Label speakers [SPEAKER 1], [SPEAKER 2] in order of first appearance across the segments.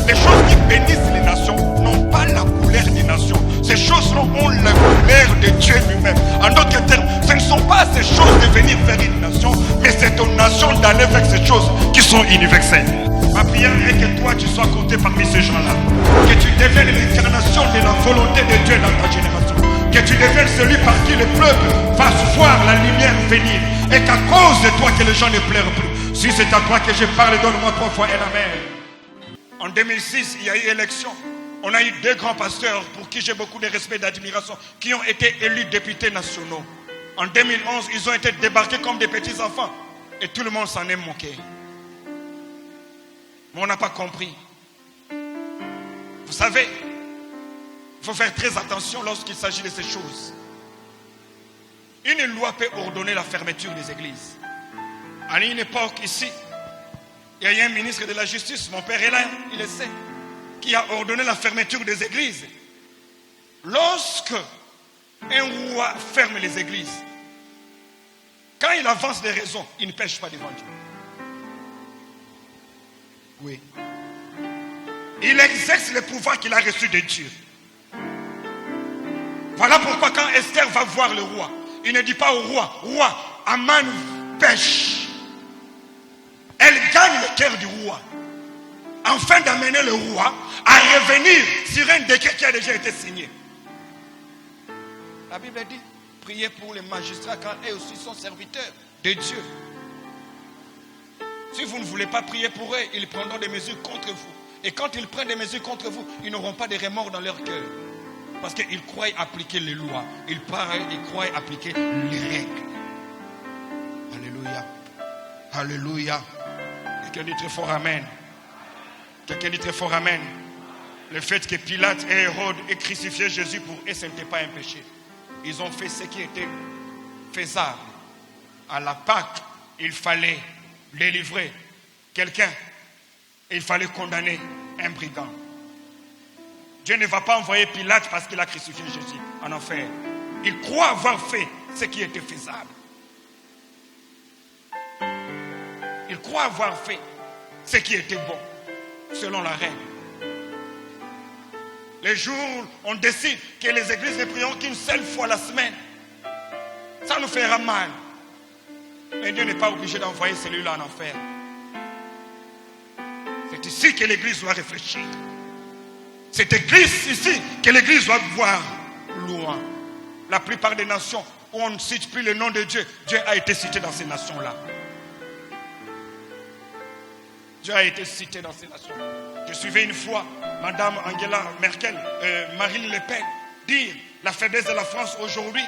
[SPEAKER 1] Les choses qui bénissent les nations n'ont pas la couleur des nations. Ces choses-là ont la couleur de Dieu lui-même. En d'autres termes, ce ne sont pas ces choses de venir vers une nation, mais c'est aux nations d'aller vers ces choses qui sont universelles. Ma prière est que toi tu sois compté parmi ces gens-là. Que tu deviennes l'incarnation de la volonté de Dieu dans ta génération. Que tu deviennes celui par qui le peuple va voir la lumière venir. Et qu'à cause de toi que les gens ne pleurent plus. Si c'est à toi que je parle, donne-moi 3 fois un amen. En 2006, il y a eu élection. On a eu 2 grands pasteurs pour qui j'ai beaucoup de respect et d'admiration qui ont été élus députés nationaux. En 2011, ils ont été débarqués comme des petits enfants. Et tout le monde s'en est moqué. Mais on n'a pas compris. Vous savez, il faut faire très attention lorsqu'il s'agit de ces choses. Une loi peut ordonner la fermeture des églises. À une époque ici, il y a eu un ministre de la justice, mon père est là, il le sait, qui a ordonné la fermeture des églises. Lorsque un roi ferme les églises, quand il avance des raisons, il ne pêche pas devant Dieu. Oui. Il exerce le pouvoir qu'il a reçu de Dieu. Voilà pourquoi quand Esther va voir le roi, il ne dit pas au roi, roi, Aman pêche. Elle gagne le cœur du roi, afin d'amener le roi à revenir sur un décret qui a déjà été signé. La Bible dit, priez pour les magistrats quand eux aussi sont serviteurs de Dieu. Si vous ne voulez pas prier pour eux, ils prendront des mesures contre vous. Et quand ils prennent des mesures contre vous, ils n'auront pas de remords dans leur cœur. Parce qu'ils croient appliquer les lois. Ils croient appliquer les règles. Alléluia. Alléluia. Quelqu'un dit très fort amen. Quelqu'un dit très fort amen. Le fait que Pilate et Hérode aient crucifié Jésus pour eux, ce n'était pas un péché. Ils ont fait ce qui était faisable. À la Pâque, il fallait délivrer quelqu'un. Il fallait condamner un brigand. Dieu ne va pas envoyer Pilate parce qu'il a crucifié Jésus en enfer. Il croit avoir fait ce qui était faisable. Il croit avoir fait ce qui était bon, selon la règle. Les jours, on décide que les églises ne prieront qu'une seule fois la semaine. Ça nous fera mal. Mais Dieu n'est pas obligé d'envoyer celui-là en enfer. C'est ici que l'église doit réfléchir. C'est église ici que l'église doit voir loin. La plupart des nations où on ne cite plus le nom de Dieu, Dieu a été cité dans ces nations-là. Dieu a été cité dans ces nations. Je suivais une fois Madame Angela Merkel, Marine Le Pen, dire la faiblesse de la France aujourd'hui,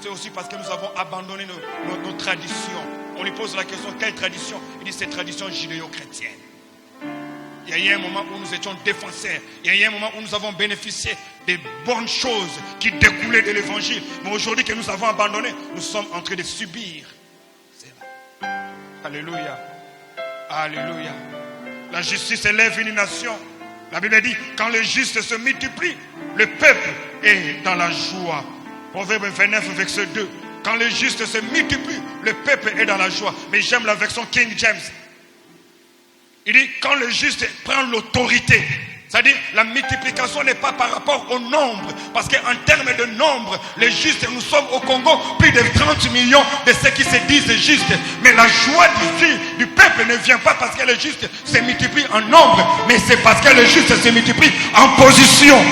[SPEAKER 1] c'est aussi parce que nous avons abandonné nos traditions. On lui pose la question, quelle tradition? Il dit, c'est tradition judéo-chrétienne. Il y a eu un moment où nous étions défenseurs. Il y a eu un moment où nous avons bénéficié des bonnes choses qui découlaient de l'évangile. Mais aujourd'hui que nous avons abandonné, nous sommes en train de subir. C'est là. Alléluia. Alléluia. La justice élève une nation. La Bible dit, quand les justes se multiplient, le peuple est dans la joie. Proverbe 29, verset 2. Quand les justes se multiplient, le peuple est dans la joie. Mais j'aime la version King James. Il dit, quand le juste prend l'autorité, c'est-à-dire la multiplication n'est pas par rapport au nombre. Parce qu'en termes de nombre, les justes, nous sommes au Congo, plus de 30 millions de ceux qui se disent justes. Mais la joie du peuple ne vient pas parce que les justes se multiplient en nombre, mais c'est parce que les justes se multiplient en position.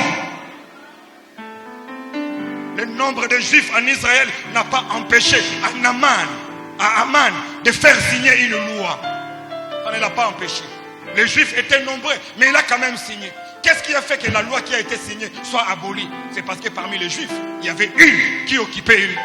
[SPEAKER 1] Le nombre de juifs en Israël n'a pas empêché à Aman de faire signer une loi. Ça ne l'a pas empêché. Les juifs étaient nombreux, mais il a quand même signé. Qu'est-ce qui a fait que la loi qui a été signée soit abolie? C'est parce que parmi les juifs, il y avait une qui occupait une.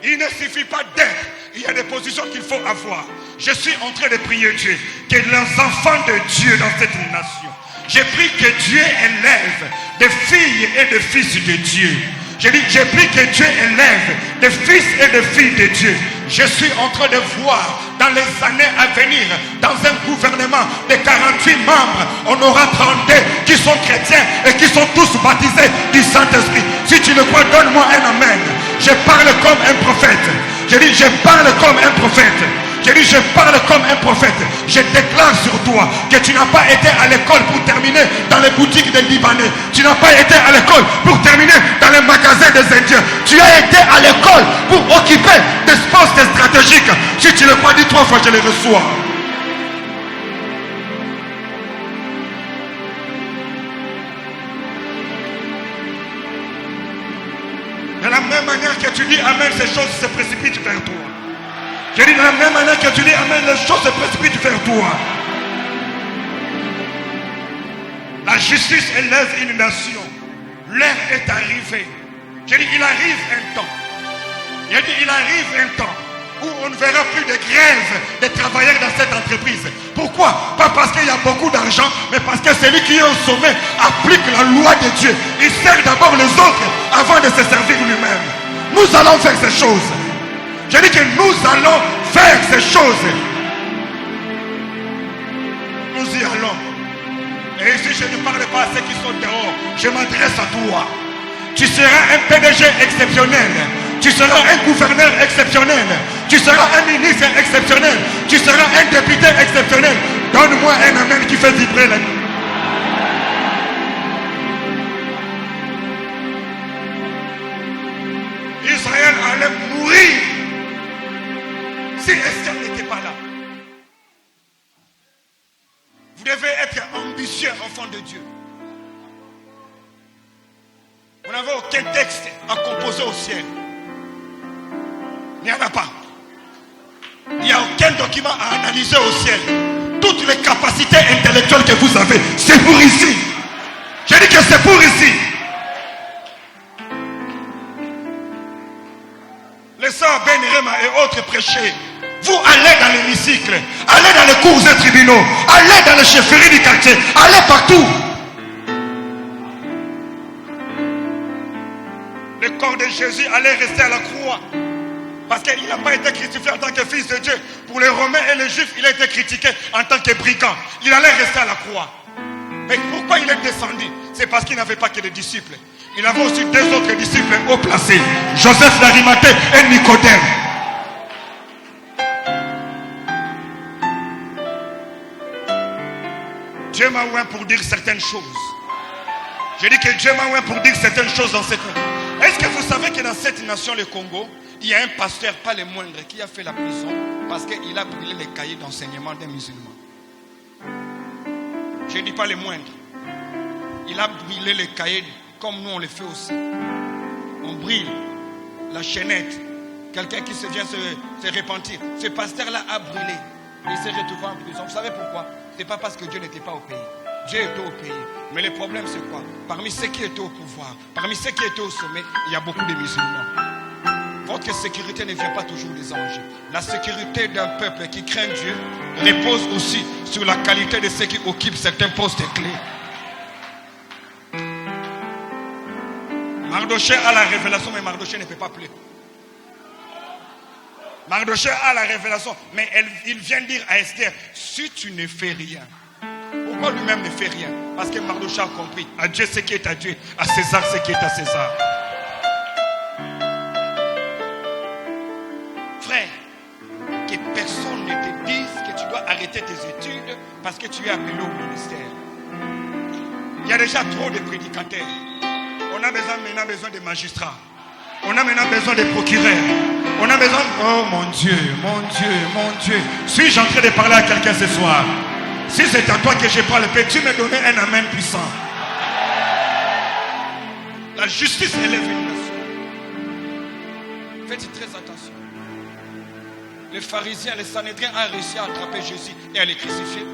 [SPEAKER 1] Il ne suffit pas d'être. Il y a des positions qu'il faut avoir. Je suis en train de prier Dieu, que les enfants de Dieu dans cette nation, j'ai pris que Dieu élève des filles et des fils de Dieu. J'ai pris que Dieu élève des fils et des filles de Dieu. Je suis en train de voir dans les années à venir, dans un gouvernement de 48 membres, on aura 32 qui sont chrétiens et qui sont tous baptisés du Saint-Esprit. Si tu le crois, donne-moi un amen. Je parle comme un prophète. Je dis, je parle comme un prophète. Je dis, je parle comme un prophète. Je déclare sur toi que tu n'as pas été à l'école pour terminer dans les boutiques des Libanais. Tu n'as pas été à l'école pour terminer dans les magasins des Indiens. Tu as été à l'école pour occuper des postes stratégiques. Si tu le crois, dis 3 fois, je les reçois. De la même manière que tu dis Amen, ces choses se précipitent vers toi. Je dis de la même manière que tu dis Amen, les choses se précipitent vers toi. La justice élève une nation. L'heure est arrivée. Je dis il arrive un temps. Je dis il arrive un temps où on ne verra plus de grève des travailleurs dans cette entreprise. Pourquoi? Pas parce qu'il y a beaucoup d'argent, mais parce que celui qui est au sommet applique la loi de Dieu. Il sert d'abord les autres avant de se servir lui-même. Nous allons faire ces choses. Je dis que nous allons faire ces choses. Nous y allons. Et ici je ne parle pas à ceux qui sont dehors. Je m'adresse à toi. Tu seras un PDG exceptionnel. Tu seras un gouverneur exceptionnel. Tu seras un ministre exceptionnel. Tu seras un député exceptionnel. Donne-moi un amen qui fait vibrer la nuit. Israël allait mourir si Esther n'était pas là. Vous devez être ambitieux, enfant de Dieu. Vous n'avez aucun texte à composer au ciel. Il n'y en a pas. Il n'y a aucun document à analyser au ciel. Toutes les capacités intellectuelles que vous avez, c'est pour ici. Je dis que c'est pour ici. Les sœurs Benirema et autres prêcher. Vous allez dans l'hémicycle, allez dans les cours et tribunaux, allez dans les chefferies du quartier, allez partout. Le corps de Jésus allait rester à la croix. Parce qu'il n'a pas été crucifié en tant que fils de Dieu. Pour les Romains et les Juifs, il a été critiqué en tant que brigand. Il allait rester à la croix. Mais pourquoi il est descendu? C'est parce qu'il n'avait pas que des disciples. Il avait aussi 2 autres disciples haut placés. Joseph d'Arimathée et Nicodème. Dieu m'a oint pour dire certaines choses. Je dis que Dieu m'a oint pour dire certaines choses dans cette nation. Est-ce que vous savez que dans cette nation, le Congo, il y a un pasteur, pas le moindre, qui a fait la prison parce qu'il a brûlé les cahiers d'enseignement des musulmans. Je ne dis pas le moindre. Il a brûlé les cahiers comme nous on le fait aussi. On brûle la chaînette. Quelqu'un qui se vient se repentir. Ce pasteur-là a brûlé. Il s'est retrouvé en prison. Vous savez pourquoi? Ce n'est pas parce que Dieu n'était pas au pays. Dieu était au pays. Mais le problème c'est quoi? Parmi ceux qui étaient au pouvoir, parmi ceux qui étaient au sommet, il y a beaucoup de musulmans. Votre sécurité ne vient pas toujours des anges. La sécurité d'un peuple qui craint Dieu repose aussi sur la qualité de ceux qui occupent certains postes clés. Mardochée a la révélation, mais Mardochée ne peut pas pleurer. Mardochée a la révélation, mais il vient dire à Esther, si tu ne fais rien. Pourquoi lui-même ne fait rien? Parce que Mardochée a compris, à Dieu ce qui est à Dieu, à César ce qui est à César. Frère, que personne ne te dise que tu dois arrêter tes études parce que tu es appelé au ministère. Il y a déjà trop de prédicateurs. On a maintenant besoin de magistrats. On a maintenant besoin de procureurs. On a besoin... Oh mon Dieu, mon Dieu, mon Dieu. Suis-je en train de parler à quelqu'un ce soir? Si c'est à toi que je parle, peux-tu me donner un amen puissant? La justice élève une nation. Faites très attention. Les pharisiens, les Sanhédrins ont réussi à attraper Jésus et à le crucifier.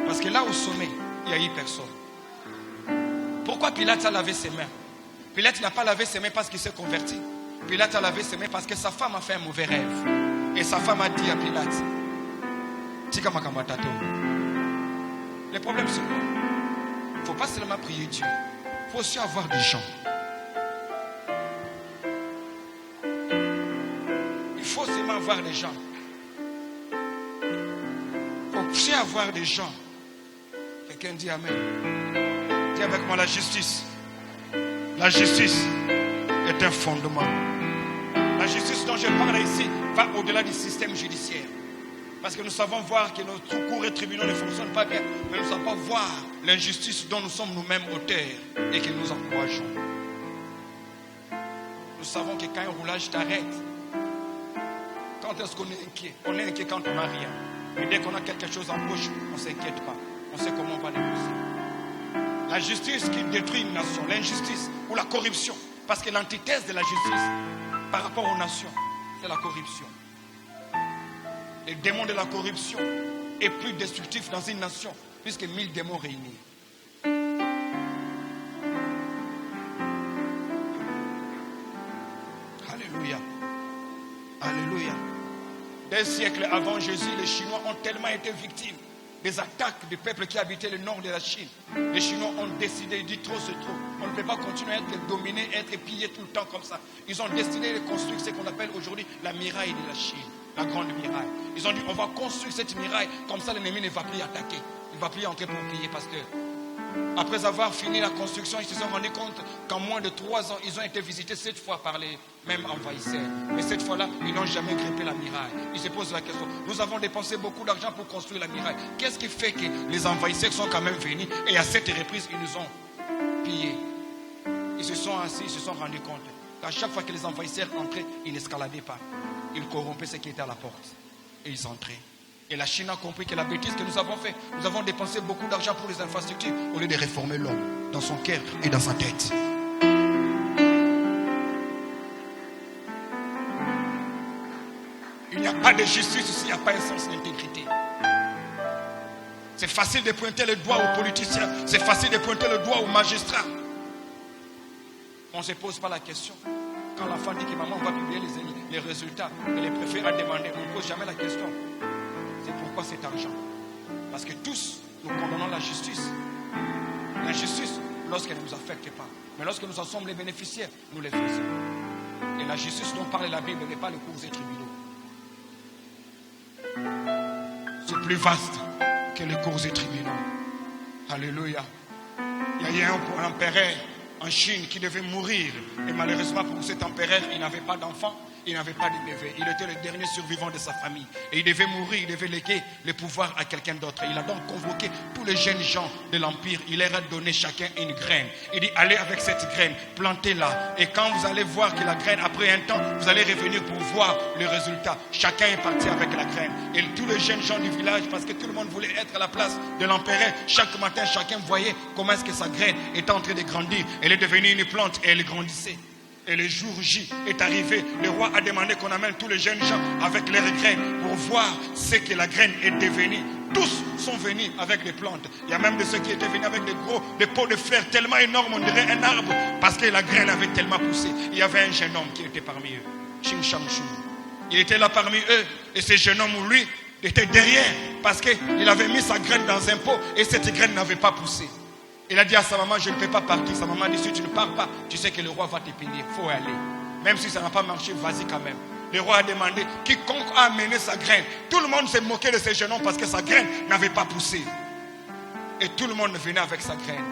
[SPEAKER 1] Parce que là au sommet, il n'y a eu personne. Pourquoi Pilate a lavé ses mains? Pilate n'a pas lavé ses mains parce qu'il s'est converti. Pilate a lavé ses mains parce que sa femme a fait un mauvais rêve. Et sa femme a dit à Pilate, Tika makamatato. Le problème c'est quoi? Il ne faut pas seulement prier Dieu. Il faut aussi avoir des gens. Il faut seulement avoir des gens. Il faut aussi avoir des gens. Quelqu'un dit Amen. Dis avec moi la justice. La justice est un fondement. La justice dont je parle ici va au-delà du système judiciaire. Parce que nous savons voir que nos cours et tribunaux ne fonctionnent pas bien. Mais nous ne savons pas voir l'injustice dont nous sommes nous-mêmes auteurs et que nous encourageons. Nous savons que quand un roulage t'arrête, quand est-ce qu'on est inquiet? On est inquiet quand on n'a rien. Mais dès qu'on a quelque chose en poche, on ne s'inquiète pas. On sait comment on va négocier. La justice qui détruit une nation, l'injustice ou la corruption. Parce que l'antithèse de la justice par rapport aux nations, c'est la corruption. Le démon de la corruption est plus destructif dans une nation plus que 1000 démons réunis. Alléluia. Alléluia. Des siècles avant Jésus, les Chinois ont tellement été victimes des attaques du peuple qui habitait le nord de la Chine. Les Chinois ont décidé, ils disent trop c'est trop. On ne peut pas continuer à être dominé, à être pillé tout le temps comme ça. Ils ont décidé de construire ce qu'on appelle aujourd'hui la muraille de la Chine. La grande muraille. Ils ont dit on va construire cette muraille, comme ça l'ennemi ne va plus attaquer. Il ne va plus entrer pour piller, pasteur. Après avoir fini la construction, ils se sont rendus compte qu'en moins de 3 ans, ils ont été visités 7 fois par les mêmes envahisseurs. Mais cette fois-là, ils n'ont jamais grimpé la muraille. Ils se posent la question, nous avons dépensé beaucoup d'argent pour construire la muraille. Qu'est-ce qui fait que les envahisseurs sont quand même venus et à cette reprise, ils nous ont pillés? Ils se sont assis, ils se sont rendus compte qu'à chaque fois que les envahisseurs entraient, ils n'escaladaient pas. Ils corrompaient ceux qui étaient à la porte. Et ils entraient. Et la Chine a compris que la bêtise que nous avons fait, nous avons dépensé beaucoup d'argent pour les infrastructures au lieu de réformer l'homme dans son cœur et dans sa tête. Il n'y a pas de justice ici, il n'y a pas un sens d'intégrité. C'est facile de pointer le doigt aux politiciens, c'est facile de pointer le doigt aux magistrats. On ne se pose pas la question. Quand l'enfant dit que maman va publier les résultats et les préfets a demandé, on ne pose jamais la question. C'est pourquoi cet argent? Parce que tous, nous condamnons la justice. L'injustice, lorsqu'elle ne nous affecte pas. Mais lorsque nous en sommes les bénéficiaires, nous les faisons. Et la justice dont parle la Bible n'est pas le cours et tribunaux. C'est plus vaste que les cours et tribunaux. Alléluia. Il y a un empereur en Chine qui devait mourir. Et malheureusement pour cet empereur, il n'avait pas d'enfant. Il n'avait pas de bébé. Il était le dernier survivant de sa famille. Et il devait mourir, il devait léguer le pouvoir à quelqu'un d'autre. Il a donc convoqué tous les jeunes gens de l'Empire. Il leur a donné chacun une graine. Il dit, allez avec cette graine, plantez-la. Et quand vous allez voir que la graine, après un temps, vous allez revenir pour voir le résultat. Chacun est parti avec la graine. Et tous les jeunes gens du village, parce que tout le monde voulait être à la place de l'empereur, chaque matin, chacun voyait comment est-ce que sa graine était en train de grandir. Elle est devenue une plante et elle grandissait. Et le jour J est arrivé, le roi a demandé qu'on amène tous les jeunes gens avec leurs graines pour voir ce que la graine est devenue. Tous sont venus avec des plantes. Il y a même de ceux qui étaient venus avec des pots de fleurs tellement énormes, on dirait un arbre, parce que la graine avait tellement poussé. Il y avait un jeune homme qui était parmi eux, Ching Shang Shu. Il était là parmi eux, et ce jeune homme, lui, était derrière, parce qu'il avait mis sa graine dans un pot, et cette graine n'avait pas poussé. Il a dit à sa maman, je ne peux pas partir. Sa maman a dit, si tu ne pars pas, tu sais que le roi va te punir. Il faut aller. Même si ça n'a pas marché, vas-y quand même. Le roi a demandé, quiconque a amené sa graine. Tout le monde s'est moqué de ce jeune homme parce que sa graine n'avait pas poussé. Et tout le monde venait avec sa graine.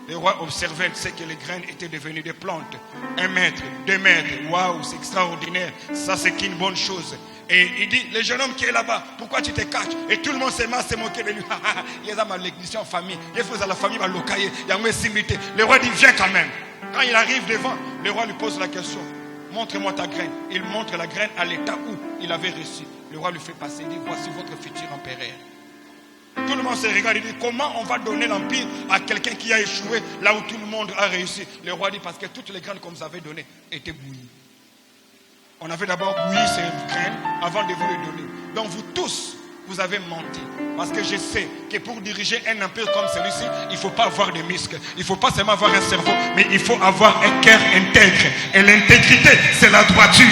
[SPEAKER 1] Le roi observait, c'est que les graines étaient devenues des plantes. 1 mètre, 2 mètres. Waouh, c'est extraordinaire. Ça, c'est qu'une bonne chose. Et il dit, le jeune homme qui est là-bas, pourquoi tu te caches? Et tout le monde s'est moqué de lui. Il y a ma l'église en famille. Il faut à la famille, il y a le roi dit, viens quand même. Quand il arrive devant, le roi lui pose la question. Montre-moi ta graine. Il montre la graine à l'état où il avait reçu. Le roi lui fait passer. Il dit, voici votre futur empereur. Tout le monde se regarde et dit, comment on va donner l'empire à quelqu'un qui a échoué là où tout le monde a réussi? Le roi dit, parce que toutes les graines qu'on vous avait données étaient bouillies. On avait d'abord bouilli ces graines avant de vous les donner. Donc vous tous, vous avez menti. Parce que je sais que pour diriger un empire comme celui-ci, il ne faut pas avoir des muscles. Il ne faut pas seulement avoir un cerveau, mais il faut avoir un cœur intègre. Et l'intégrité, c'est la droiture.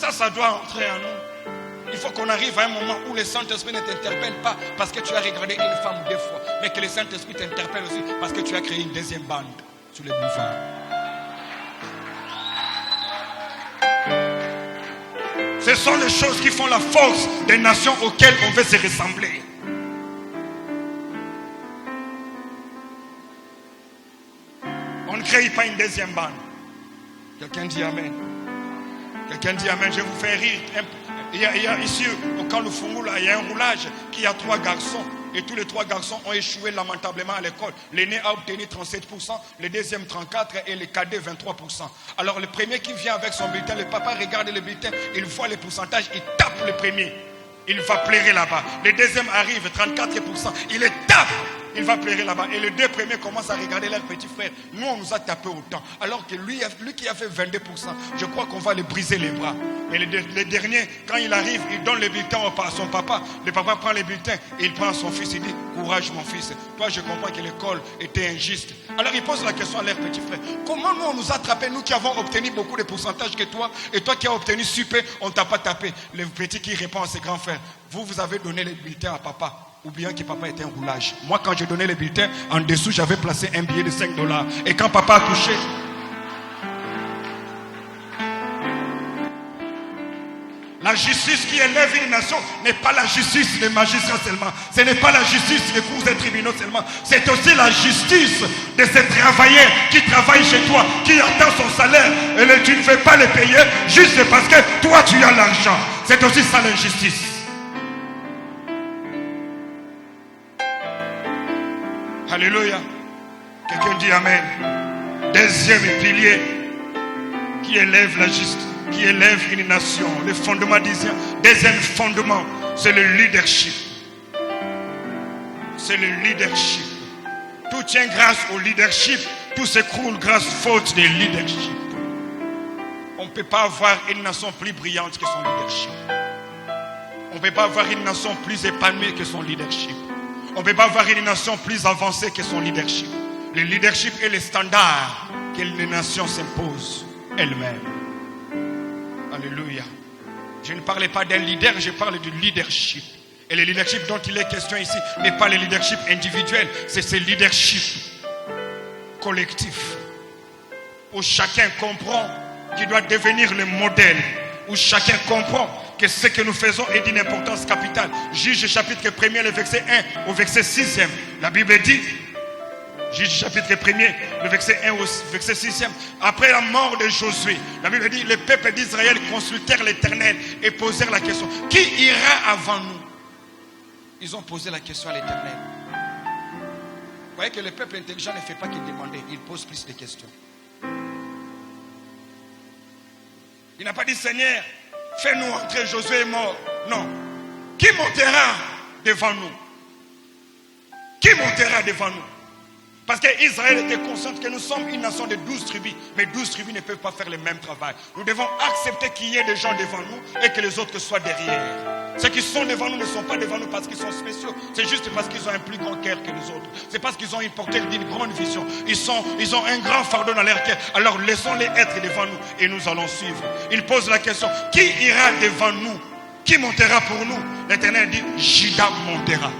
[SPEAKER 1] Ça doit entrer en nous. Il faut qu'on arrive à un moment où le Saint-Esprit ne t'interpelle pas parce que tu as regardé une femme 2 fois, mais que le Saint-Esprit t'interpelle aussi parce que tu as créé une deuxième bande sur les boulevards. Ce sont les choses qui font la force des nations auxquelles on veut se ressembler. On ne crée pas une deuxième bande. Quelqu'un dit Amen. Quelqu'un dit amen, je vous fais rire. Il y a ici, au camp de Fungula, il y a un roulage qui a 3 garçons. Et tous les 3 garçons ont échoué lamentablement à l'école. L'aîné a obtenu 37%, le deuxième 34% et le cadet 23%. Alors le premier qui vient avec son bulletin, le papa regarde le bulletin, il voit les pourcentages, il tape le premier. Il va pleurer là-bas. Le deuxième arrive, 34%, il le tape. Il va pleurer là-bas. Et les 2 premiers commencent à regarder leur petit frère. Nous, on nous a tapé autant. Alors que lui qui a fait 22%, je crois qu'on va lui briser les bras. Mais le dernier, quand il arrive, il donne le bulletin à son papa. Le papa prend les bulletins et il prend son fils. Il dit, courage mon fils. Toi, je comprends que l'école était injuste. Alors il pose la question à leur petit frère. Comment nous, on nous a attrapés, nous qui avons obtenu beaucoup de pourcentages que toi, et toi qui as obtenu super, on ne t'a pas tapé. Le petit qui répond à ses grands frères, vous avez donné les bulletins à papa. Oubliant que papa était un roulage. Moi, quand j'ai donné les bulletins, en dessous, j'avais placé un billet de $5. Et quand papa a touché, la justice qui élève une nation n'est pas la justice des magistrats seulement. Ce n'est pas la justice des cours et tribunaux seulement. C'est aussi la justice de ces travailleurs qui travaillent chez toi, qui attendent son salaire. Et tu ne veux pas les payer juste parce que toi, tu as l'argent. C'est aussi ça l'injustice. Alléluia. Quelqu'un dit amen. Deuxième pilier qui élève la justice, qui élève une nation. Le fondement deuxième fondement, c'est le leadership. C'est le leadership. Tout tient grâce au leadership. Tout s'écroule grâce faute de leadership. On ne peut pas avoir une nation plus brillante que son leadership. On ne peut pas avoir une nation plus épanouie que son leadership. On ne peut pas avoir une nation plus avancée que son leadership. Le leadership est le standard que les nations s'imposent elles-mêmes. Alléluia. Je ne parlais pas d'un leader, je parle du leadership. Et le leadership dont il est question ici n'est pas le leadership individuel, c'est ce leadership collectif. Où chacun comprend qu'il doit devenir le modèle. Où chacun comprend que ce que nous faisons est d'une importance capitale. Juge chapitre 1er, le verset 1 au verset 6e. La Bible dit, Juge chapitre 1er, le verset 1 au verset 6e. Après la mort de Josué, la Bible dit, le peuple d'Israël consultèrent l'Éternel et posèrent la question, qui ira avant nous? Ils ont posé la question à l'Éternel. Vous voyez que le peuple intelligent ne fait pas que demander, il pose plus de questions. Il n'a pas dit, Seigneur, fais-nous entrer, Josué est mort. Non. Qui montera devant nous? Qui montera devant nous? Parce qu'Israël était conscient que nous sommes une nation de 12 tribus. Mais 12 tribus ne peuvent pas faire le même travail. Nous devons accepter qu'il y ait des gens devant nous et que les autres soient derrière. Ceux qui sont devant nous ne sont pas devant nous parce qu'ils sont spéciaux. C'est juste parce qu'ils ont un plus grand cœur que les autres. C'est parce qu'ils ont une portée d'une grande vision. Ils ont un grand fardeau dans leur cœur. Alors laissons-les être devant nous et nous allons suivre. Il pose la question, qui ira devant nous? Qui montera pour nous? L'Éternel dit, Juda montera.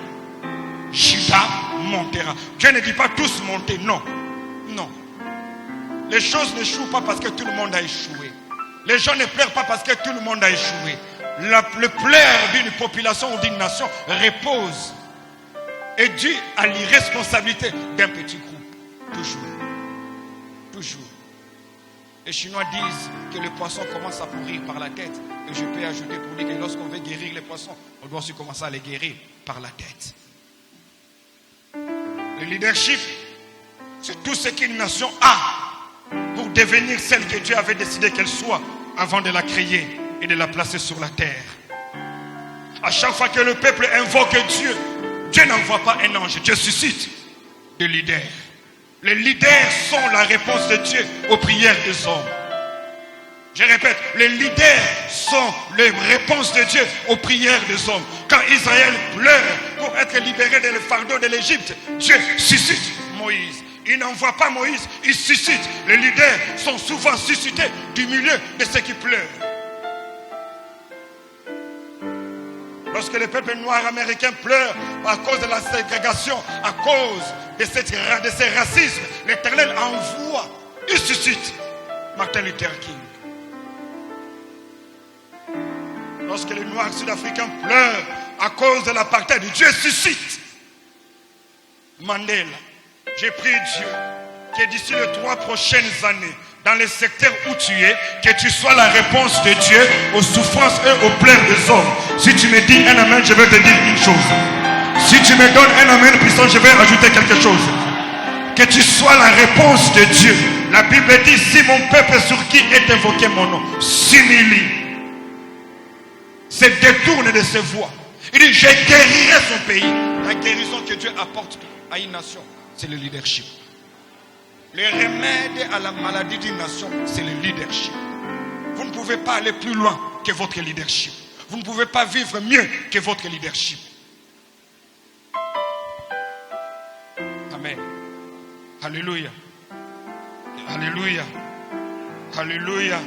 [SPEAKER 1] Juda montera. Dieu ne dit pas tous monter, non. Non. Les choses n'échouent pas parce que tout le monde a échoué. Les gens ne pleurent pas parce que tout le monde a échoué. Le pleur d'une population ou d'une nation repose est dû à l'irresponsabilité d'un petit groupe. Toujours. Toujours. Les Chinois disent que le poisson commence à pourrir par la tête. Et je peux ajouter pour dire que lorsqu'on veut guérir les poissons, on doit aussi commencer à les guérir par la tête. Le leadership, c'est tout ce qu'une nation a pour devenir celle que Dieu avait décidé qu'elle soit avant de la créer et de la placer sur la terre. À chaque fois que le peuple invoque Dieu, Dieu n'envoie pas un ange, Dieu suscite des leaders. Les leaders sont la réponse de Dieu aux prières des hommes. Je répète, les leaders sont les réponses de Dieu aux prières des hommes. Quand Israël pleure pour être libéré du fardeau de l'Égypte, Dieu suscite Moïse. Il n'envoie pas Moïse, il suscite. Les leaders sont souvent suscités du milieu de ceux qui pleurent. Lorsque le peuple noir américain pleure à cause de la ségrégation, à cause de ces racismes, l'Éternel envoie, il suscite Martin Luther King. Lorsque les noirs sud-africains pleurent à cause de l'apartheid, Dieu suscite Mandela. J'ai prié Dieu que d'ici les 3 prochaines années, dans le secteur où tu es, que tu sois la réponse de Dieu aux souffrances et aux pleurs des hommes. Si tu me dis un amen, je vais te dire une chose. Si tu me donnes un amen puissant, je vais ajouter quelque chose. Que tu sois la réponse de Dieu. La Bible dit, si mon peuple sur qui est invoqué mon nom s'humilie, se détourne de ses voies. Il dit, je guérirai son pays. La guérison que Dieu apporte à une nation, c'est le leadership. Le remède à la maladie d'une nation, c'est le leadership. Vous ne pouvez pas aller plus loin que votre leadership. Vous ne pouvez pas vivre mieux que votre leadership. Amen. Alléluia. Alléluia. Alléluia.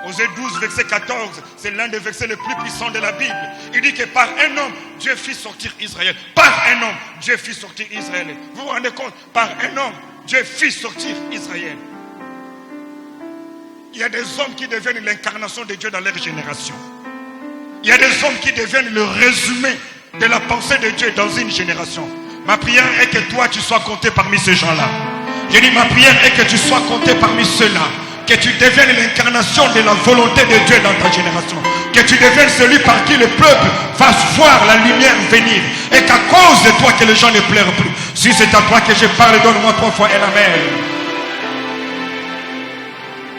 [SPEAKER 1] Osée 12, verset 14, c'est l'un des versets les plus puissants de la Bible. Il dit que par un homme, Dieu fit sortir Israël. Par un homme, Dieu fit sortir Israël. Vous vous rendez compte? Par un homme, Dieu fit sortir Israël. Il y a des hommes qui deviennent l'incarnation de Dieu dans leur génération. Il y a des hommes qui deviennent le résumé de la pensée de Dieu dans une génération. Ma prière est que toi, tu sois compté parmi ces gens-là. Je dis, ma prière est que tu sois compté parmi ceux-là. Que tu deviennes l'incarnation de la volonté de Dieu dans ta génération. Que tu deviennes celui par qui le peuple va voir la lumière venir. Et qu'à cause de toi, que les gens ne pleurent plus. Si c'est à toi que je parle, donne-moi 3 fois un amen.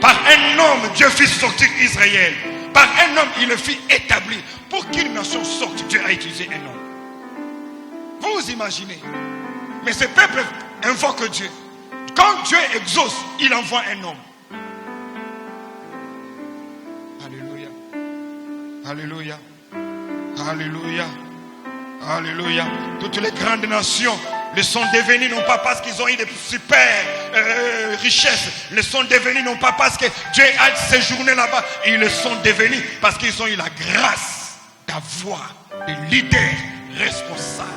[SPEAKER 1] Par un homme, Dieu fit sortir Israël. Par un homme, il le fit établir. Pour qu'une nation sorte, Dieu a utilisé un homme. Vous imaginez. Mais ce peuple invoque Dieu. Quand Dieu exauce, il envoie un homme. Alléluia. Alléluia. Alléluia. Toutes les grandes nations le sont devenues non pas parce qu'ils ont eu des super richesses. Le sont devenues non pas parce que Dieu a séjourné là-bas. Ils le sont devenus parce qu'ils ont eu la grâce d'avoir des leaders responsables.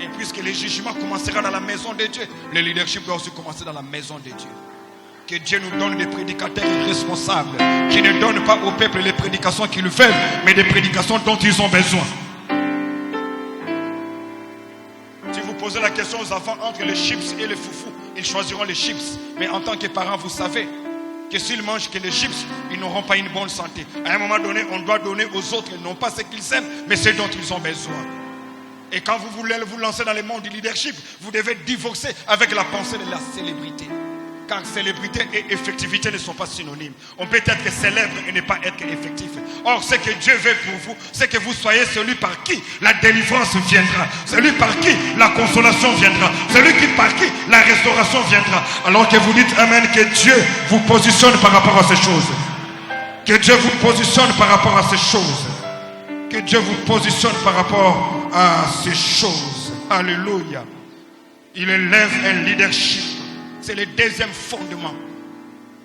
[SPEAKER 1] Et puisque les jugements commenceront dans la maison de Dieu, le leadership doit aussi commencer dans la maison de Dieu. Que Dieu nous donne des prédicateurs responsables qui ne donnent pas au peuple les prédications qu'ils veulent, mais des prédications dont ils ont besoin. Si vous posez la question aux enfants entre les chips et les foufous, ils choisiront les chips. Mais en tant que parents, vous savez que s'ils mangent que les chips, ils n'auront pas une bonne santé. À un moment donné, on doit donner aux autres non pas ce qu'ils aiment, mais ce dont ils ont besoin. Et quand vous voulez vous lancer dans le monde du leadership, vous devez divorcer avec la pensée de la célébrité. Car célébrité et effectivité ne sont pas synonymes. On peut être célèbre et ne pas être effectif. Or, ce que Dieu veut pour vous, c'est que vous soyez celui par qui la délivrance viendra. Celui par qui la consolation viendra. Celui par qui la restauration viendra. Alors que vous dites Amen, que Dieu vous positionne par rapport à ces choses. Que Dieu vous positionne par rapport à ces choses. Que Dieu vous positionne par rapport à ces choses. Alléluia. Il élève un leadership. C'est le deuxième fondement.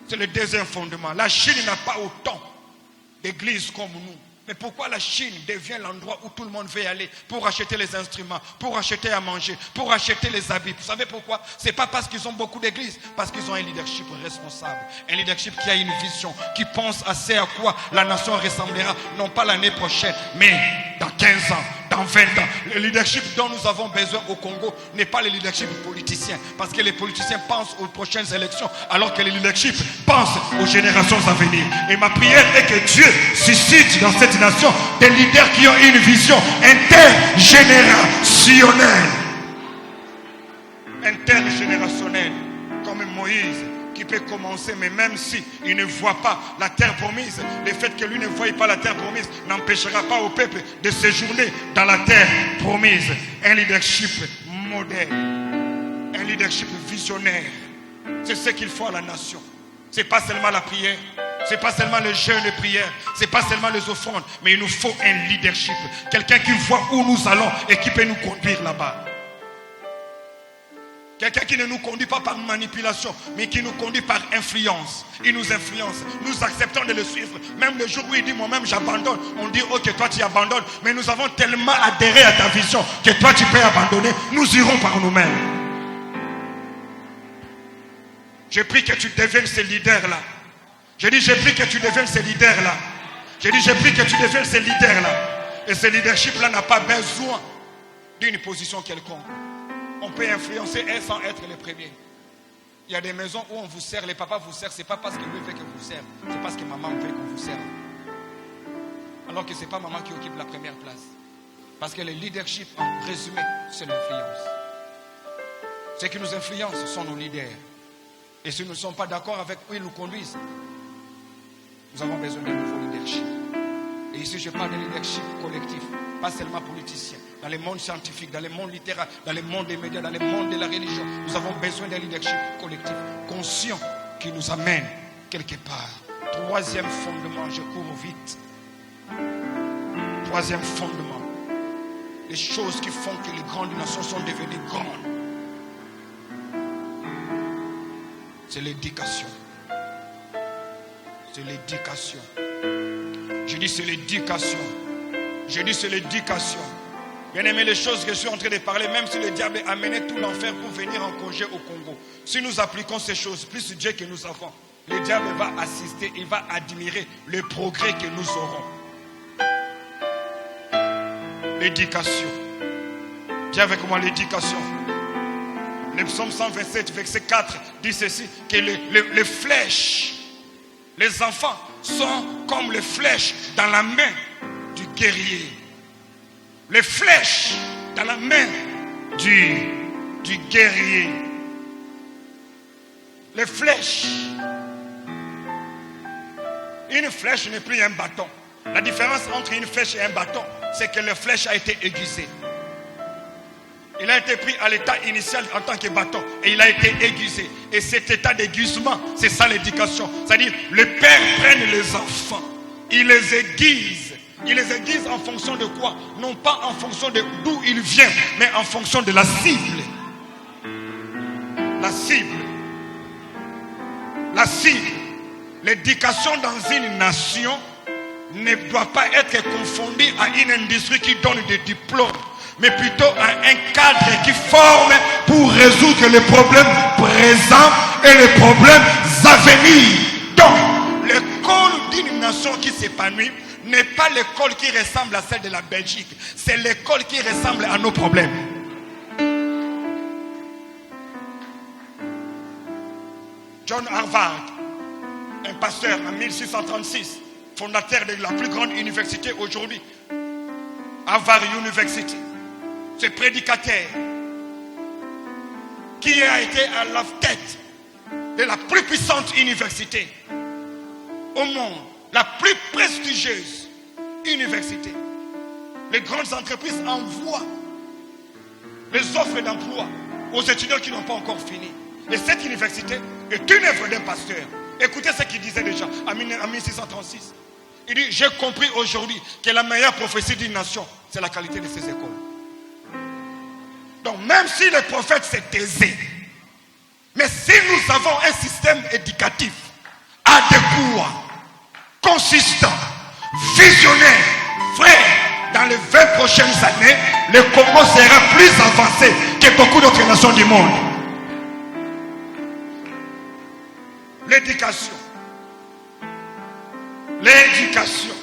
[SPEAKER 1] C'est le deuxième fondement. La Chine n'a pas autant d'églises comme nous. Mais pourquoi la Chine devient l'endroit où tout le monde veut aller pour acheter les instruments, pour acheter à manger, pour acheter les habits? Vous savez pourquoi? C'est pas parce qu'ils ont beaucoup d'églises, parce qu'ils ont un leadership responsable. Un leadership qui a une vision, qui pense à ce à quoi la nation ressemblera, non pas l'année prochaine, mais dans 15 ans. Dans 20 ans, le leadership dont nous avons besoin au Congo n'est pas le leadership politicien. Parce que les politiciens pensent aux prochaines élections, alors que le leadership pense aux générations à venir. Et ma prière est que Dieu suscite dans cette nation des leaders qui ont une vision intergénérationnelle. Intergénérationnelle, comme Moïse, qui peut commencer, mais même si il ne voit pas la terre promise, le fait que lui ne voie pas la terre promise n'empêchera pas au peuple de séjourner dans la terre promise. Un leadership moderne, un leadership visionnaire, c'est ce qu'il faut à la nation. C'est pas seulement la prière, c'est pas seulement le jeûne de prière, c'est pas seulement les offrandes, mais il nous faut un leadership, quelqu'un qui voit où nous allons et qui peut nous conduire là-bas. Quelqu'un qui ne nous conduit pas par manipulation, mais qui nous conduit par influence. Il nous influence. Nous acceptons de le suivre. Même le jour où il dit moi-même j'abandonne, on dit ok toi tu abandonnes. Mais nous avons tellement adhéré à ta vision que toi tu peux abandonner. Nous irons par nous-mêmes. Je prie que tu deviennes ce leader-là. Je dis je prie que tu deviennes ce leader-là. Je dis je prie que tu deviennes ce leader-là. Et ce leadership-là n'a pas besoin d'une position quelconque. On peut influencer sans être le premier. Il y a des maisons où on vous sert, les papas vous servent, ce n'est pas parce que lui veut que vous serve, c'est parce que maman veut qu'on vous serve. Alors que ce n'est pas maman qui occupe la première place. Parce que le leadership, en résumé, c'est l'influence. Ce qui nous influence sont nos leaders. Et si nous ne sommes pas d'accord avec où ils nous conduisent, nous avons besoin d'un nouveau leadership. Et ici, je parle de leadership collectif, pas seulement politicien. Dans le monde scientifique, dans le monde littéraire, dans le monde des médias, dans le monde de la religion, nous avons besoin d'un leadership collectif, conscient, qui nous amène quelque part. Troisième fondement, je cours vite. Troisième fondement, les choses qui font que les grandes nations sont devenues grandes, c'est l'éducation. C'est l'éducation. Je dis c'est l'éducation. Je dis c'est l'éducation. Bien aimé, les choses que je suis en train de parler, même si le diable a amené tout l'enfer pour venir en congé au Congo, si nous appliquons ces choses, plus Dieu que nous avons, le diable va assister, il va admirer le progrès que nous aurons. L'éducation. Dis avec moi l'éducation. Le psaume 127, verset 4 dit ceci, que les flèches, les enfants sont comme les flèches dans la main du guerrier. Les flèches dans la main du guerrier. Les flèches. Une flèche n'est plus un bâton. La différence entre une flèche et un bâton, c'est que la flèche a été aiguisée. Il a été pris à l'état initial en tant que bâton et il a été aiguisé. Et cet état d'aiguisement, c'est ça l'éducation. C'est-à-dire, le père prend les enfants, il les aiguise. Il les aiguise en fonction de quoi? Non pas en fonction de d'où il vient, mais en fonction de la cible. La cible. La cible. L'éducation dans une nation ne doit pas être confondue à une industrie qui donne des diplômes, mais plutôt à un cadre qui forme pour résoudre les problèmes présents et les problèmes à venir. Donc, l'école d'une nation qui s'épanouit n'est pas l'école qui ressemble à celle de la Belgique, c'est l'école qui ressemble à nos problèmes. John Harvard, un pasteur en 1636, fondateur de la plus grande université aujourd'hui, Harvard University, ce prédicateur qui a été à la tête de la plus puissante université au monde, la plus prestigieuse université. Les grandes entreprises envoient les offres d'emploi aux étudiants qui n'ont pas encore fini. Et cette université est une œuvre d'un pasteur. Écoutez ce qu'il disait déjà en 1636. Il dit, j'ai compris aujourd'hui que la meilleure prophétie d'une nation, c'est la qualité de ses écoles. Donc même si le prophète s'est taisé, mais si nous avons un système éducatif adéquat, consistant, visionnaire, frère, dans les 20 prochaines années, le Congo sera plus avancé que beaucoup d'autres nations du monde. L'éducation. L'éducation.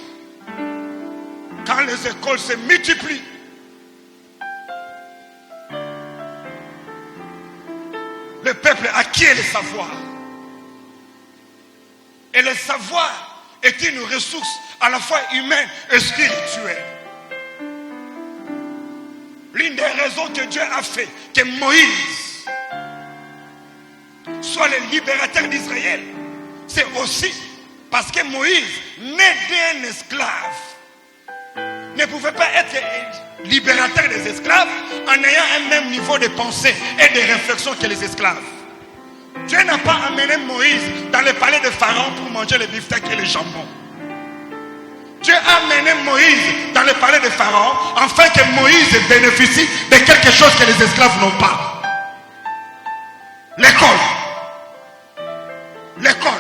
[SPEAKER 1] Quand les écoles se multiplient, le peuple acquiert le savoir. Et le savoir est une ressource à la fois humaine et spirituelle. L'une des raisons que Dieu a fait que Moïse soit le libérateur d'Israël, c'est aussi parce que Moïse, né d'un esclave, ne pouvait pas être libérateur des esclaves en ayant un même niveau de pensée et de réflexion que les esclaves. Dieu n'a pas amené Moïse dans le palais de Pharaon pour manger les beefsteaks et les jambons. Dieu a amené Moïse dans le palais de Pharaon afin que Moïse bénéficie de quelque chose que les esclaves n'ont pas. L'école. L'école.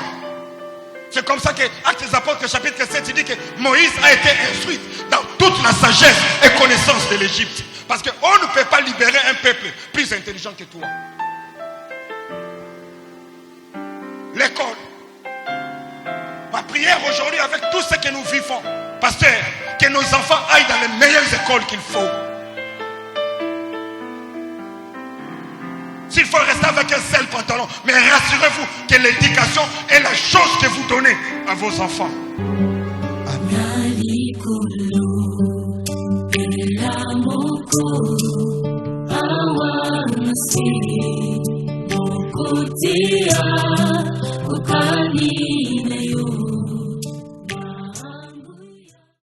[SPEAKER 1] C'est comme ça que Actes des Apôtres chapitre 7 il dit que Moïse a été instruit dans toute la sagesse et connaissance de l'Égypte. Parce qu'on ne peut pas libérer un peuple plus intelligent que toi. L'école. Ma prière aujourd'hui avec tout ce que nous vivons, pasteur, que nos enfants aillent dans les meilleures écoles qu'il faut. S'il faut rester avec un seul pantalon, mais rassurez-vous que l'éducation est la chose que vous donnez à vos enfants.
[SPEAKER 2] Amen.